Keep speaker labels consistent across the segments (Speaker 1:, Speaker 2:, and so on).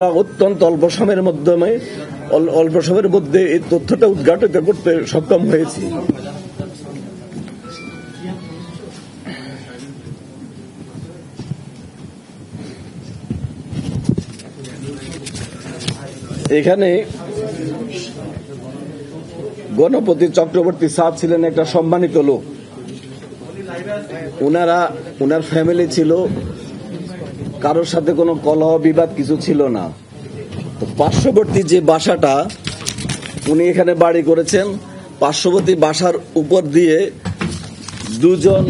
Speaker 1: অত্যন্ত অল্প সময়ের মধ্যে এই তথ্যটা উদ্ঘাটিত করতে সক্ষম হয়েছি। এখানে গণপতি চক্রবর্তী স্যার ছিলেন একটা সম্মানিত লোক। উনার ফ্যামিলি ছিল, কারোর সাথে কোনো কলহ বিবাদ কিছু ছিল না। তো পার্শ্ববর্তী যে বাসাটা উনি এখানে বাড়ি করেছেন, পার্শ্ববর্তী বাসার উপর দিয়ে দুজন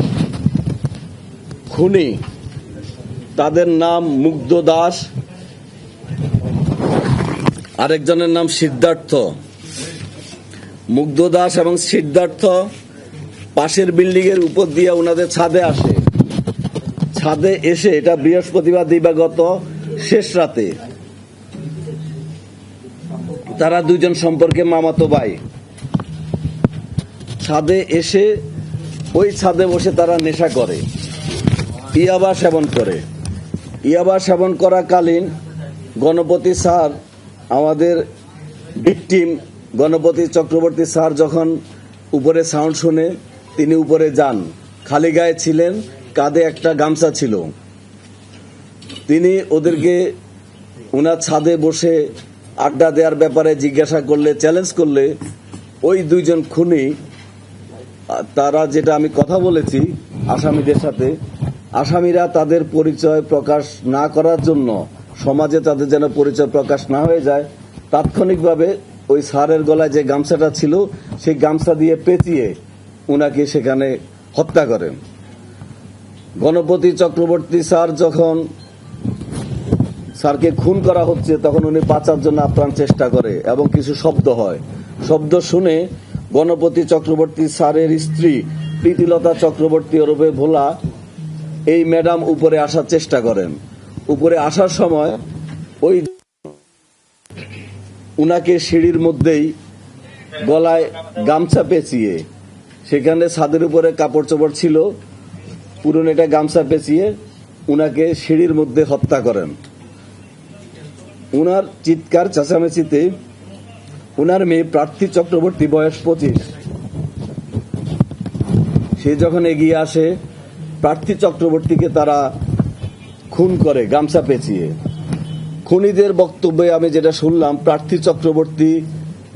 Speaker 1: খুনি, তাদের নাম মুগ্ধ দাস, আরেকজনের নাম সিদ্ধার্থ। মুগ্ধ দাস এবং সিদ্ধার্থ পাশের বিল্ডিং এর উপর দিয়ে ওনাদের ছাদে আসে। ছাদে এসে, এটা বৃহস্পতিবার দিবাগত শেষ রাতে, তারা দুজন সম্পর্কে মামাতো ভাই। ছাদে এসে ওই ছাদে বসে তারা নেশা করে, ইয়াবা সেবন করে। ইয়াবা সেবন করাকালীন গণপতি স্যার, আমাদের ভিকটিম গণপতি চক্রবর্তী স্যার, যখন উপরে সাউন্ড শুনে তিনি উপরে যান। খালি গায়ে ছিলেন, কাঁধে একটা গামছা ছিল। তিনি ওদেরকে ওনার ছাদে বসে আড্ডা দেওয়ার ব্যাপারে জিজ্ঞাসা করলে, চ্যালেঞ্জ করলে, ওই দুইজন খুনি, তারা যেটা আমি কথা বলেছি আসামিদের সাথে, আসামিরা তাদের পরিচয় প্রকাশ না করার জন্য, সমাজে তাদের যেন পরিচয় প্রকাশ না হয়ে যায়, তাৎক্ষণিকভাবে ওই স্যারের গলায় যে গামছাটা ছিল সেই গামছা দিয়ে পেঁচিয়ে উনাকে সেখানে হত্যা করেন। গণপতি চক্রবর্তী স্যার যখন স্যারকে খুন করা হচ্ছে, তখন উনি বাঁচার জন্য আপ্রাণ চেষ্টা করে এবং কিছু শব্দ হয়। শব্দ শুনে গণপতি চক্রবর্তী স্যারের স্ত্রী প্রীতিলতা চক্রবর্তী ওরফে ভোলা, এই ম্যাডাম উপরে আসার চেষ্টা করেন। উপরে আসার সময় ওই উনাকে সিঁড়ির মধ্যেই গলায় গামছা পেঁচিয়ে, সেখানে ছাদের উপরে কাপড় চোপড় ছিল, পুরনো একটা গামছা পেঁচিয়ে উনাকে সিঁড়ির মধ্যে হত্যা করেন। উনার চিৎকার চেঁচামেচিতে উনার মেয়ে প্রার্থী চক্রবর্তী, বয়স 25, সে যখন এগিয়ে আসে, প্রার্থী চক্রবর্তীকে তারা খুন করে গামছা পেঁচিয়ে। খুনিদের বক্তব্যে আমি যেটা শুনলাম, প্রার্থী চক্রবর্তী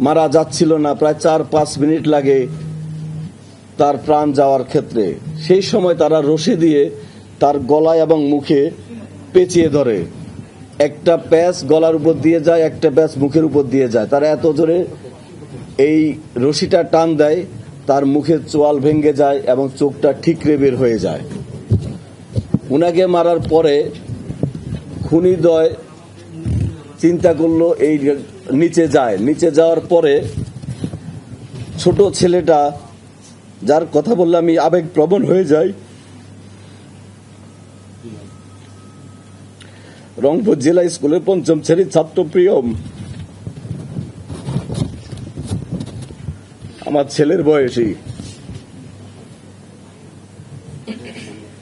Speaker 1: মারা যাচ্ছিল না, প্রায় 4-5 মিনিট লাগে তার প্রাণ যাওয়ার ক্ষেত্রে। সেই সময় তারা রশি দিয়ে তার গলায় এবং মুখে পেঁচিয়ে ধরে। একটা প্যাচ গলার উপর দিয়ে যায়, একটা প্যাচ মুখের উপর দিয়ে যায়। তারা এত জোরে এই রশিটা টান দেয়, তার মুখের চোয়াল ভেঙে যায় এবং চোখটা ঠিকরে বের হয়ে যায়। উনাকে মারার পরে খুনিদ্বয় চিন্তা করলো এই নিচে যায়। নিচে যাওয়ার পরে ছোট ছেলেটা, যার কথা বললে আমি আবেগপ্রবণ হয়ে যাই, রংপুর জেলা স্কুলের 5ম শ্রেণীর ছাত্র প্রিয়ম, আমার ছেলের বয়সী,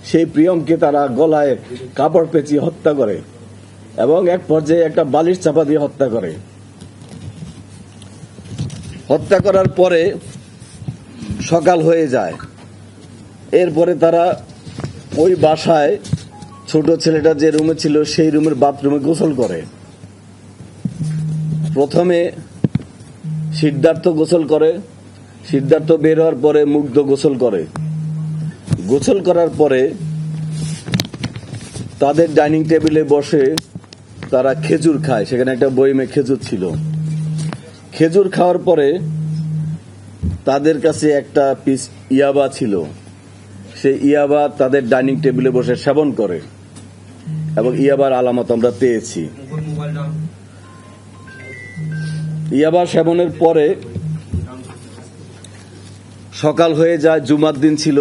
Speaker 1: সেই প্রিয়মকে তারা গলায় কাপড় পেঁচিয়ে হত্যা করে এবং এক পর্যায়ে একটা বালিশ চাপা দিয়ে হত্যা করে। হত্যা করার পরে সকাল হয়ে যায়। এরপরে তারা ওই বাসায়, ছোট ছেলেটা যে রুমে ছিল সেই রুমের বাথরুমে গোসল করে। প্রথমে সিদ্ধার্থ গোসল করে, সিদ্ধার্থ বের হওয়ার পরে মুগ্ধ গোসল করে। গোসল করার পরে তাদের ডাইনিং টেবিলে বসে তারা খেজুর খায়। সেখানে একটা বইমে খেজুর ছিল। খেজুর খাওয়ার পরে তাদের কাছে একটা পিস ইয়াবা ছিল। সেই ইয়াবা তাদের ডাইনিং টেবিলে বসে সেবন করে এবং ইয়াবার আলামত আমরা পেয়েছি। ইয়াবা সেবনের পরে সকাল হয়ে যায়, জুমার দিন ছিল।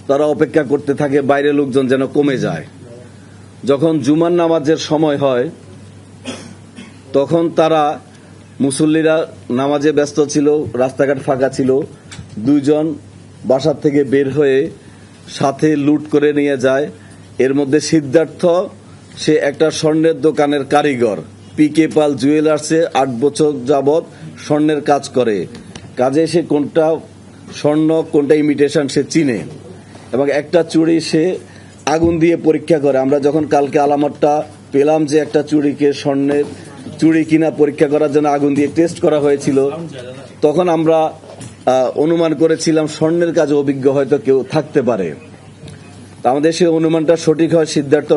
Speaker 1: তারা অপেক্ষা করতে থাকে বাইরে লোকজন যেন কমে যায়। যখন জুমার নামাজের সময় হয়, তখন তারা, মুসল্লিরা নামাজে ব্যস্ত ছিল, রাস্তাঘাট ফাঁকা ছিল, দুইজন বাসার থেকে বের হয়ে সাথে লুট করে নিয়ে যায়। এর মধ্যে সিদ্ধার্থ, সে একটা স্বর্ণের দোকানের কারিগর, পিকে পাল জুয়েলার্সে 8 বছর যাবৎ স্বর্ণের কাজ করে। কাজে সে কোনটা স্বর্ণ কোনটা ইমিটেশন সে চিনে, এবং একটা চুড়ি সে আগুন দিয়ে পরীক্ষা করে। আমরা যখন কালকে আলামতটা পেলাম যে একটা চুড়িকে স্বর্ণের চুড়ি কিনা পরীক্ষা করার জন্য আগুন দিয়ে টেস্ট করা হয়েছিল, তখন আমরা অনুমান করেছিলাম স্বর্ণের কাজে অভিজ্ঞ হয়তো কেউ থাকতে পারে। আমাদের সেই অনুমানটা সঠিক হয়। সিদ্ধার্থ